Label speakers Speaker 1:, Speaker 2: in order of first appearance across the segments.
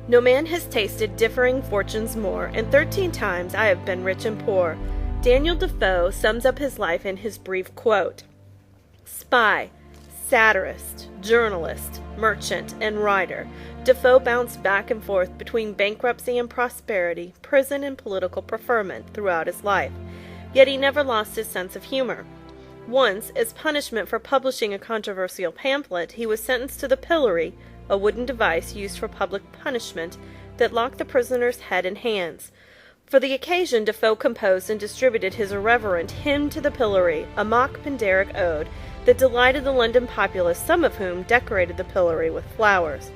Speaker 1: No man has tasted differing fortunes more, and 13 times I have been rich and poor. Daniel Defoe sums up his life in his brief quote. Spy, satirist, journalist, merchant, and writer, Defoe bounced back and forth between bankruptcy and prosperity, prison and political preferment throughout his life. Yet he never lost his sense of humor. Once, as punishment for publishing a controversial pamphlet, he was sentenced to the pillory, a wooden device used for public punishment that locked the prisoner's head and hands. For the occasion, Defoe composed and distributed his irreverent Hymn to the Pillory, a mock Pindaric ode that delighted the London populace, some of whom decorated the pillory with flowers.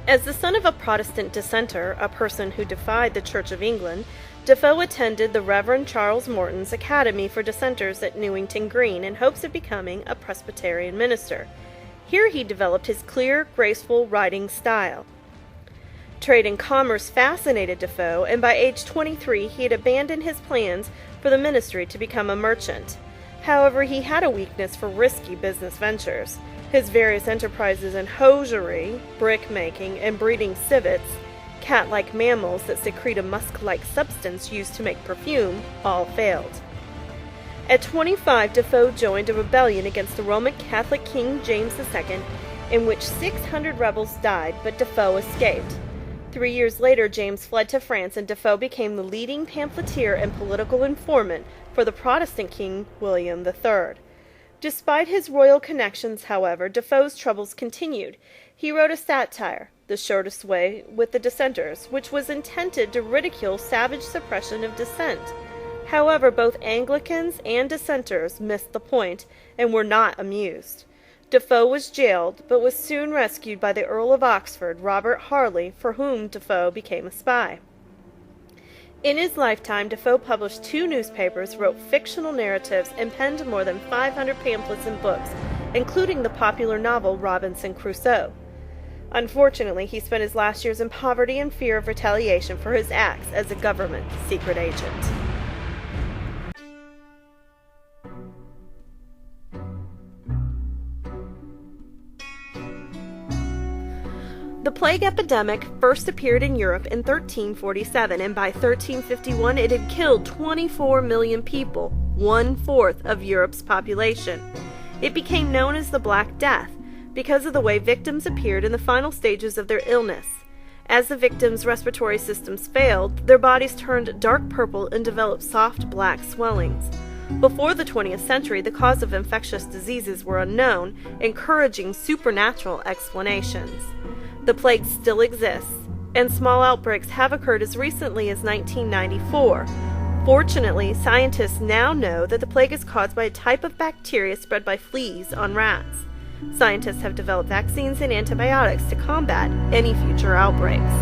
Speaker 1: As the son of a Protestant dissenter, a person who defied the Church of England, Defoe attended the Reverend Charles Morton's Academy for Dissenters at Newington Green in hopes of becoming a Presbyterian minister. Here he developed his clear, graceful writing style. Trade and commerce fascinated Defoe, and by age 23 he had abandoned his plans for the ministry to become a merchant. However, he had a weakness for risky business ventures. His various enterprises in hosiery, brick-making, and breeding civets, cat-like mammals that secrete a musk-like substance used to make perfume, all failed. At 25, Defoe joined a rebellion against the Roman Catholic King James II, in which 600 rebels died, but Defoe escaped. 3 years later, James fled to France, and Defoe became the leading pamphleteer and political informant for the Protestant King William III. Despite his royal connections, however, Defoe's troubles continued. He wrote a satire, The Shortest Way with the Dissenters, which was intended to ridicule savage suppression of dissent. However, both Anglicans and dissenters missed the point and were not amused. Defoe was jailed, but was soon rescued by the Earl of Oxford, Robert Harley, for whom Defoe became a spy. In his lifetime, Defoe published 2 newspapers, wrote fictional narratives, and penned more than 500 pamphlets and books, including the popular novel Robinson Crusoe. Unfortunately, he spent his last years in poverty and fear of retaliation for his acts as a government secret agent. The plague epidemic first appeared in Europe in 1347, and by 1351 it had killed 24 million people, 1/4 of Europe's population. It became known as the Black Death because of the way victims appeared in the final stages of their illness. As the victims' respiratory systems failed, their bodies turned dark purple and developed soft black swellings. Before the 20th century, the cause of infectious diseases were unknown, encouraging supernatural explanations. The plague still exists, and small outbreaks have occurred as recently as 1994. Fortunately, scientists now know that the plague is caused by a type of bacteria spread by fleas on rats. Scientists have developed vaccines and antibiotics to combat any future outbreaks.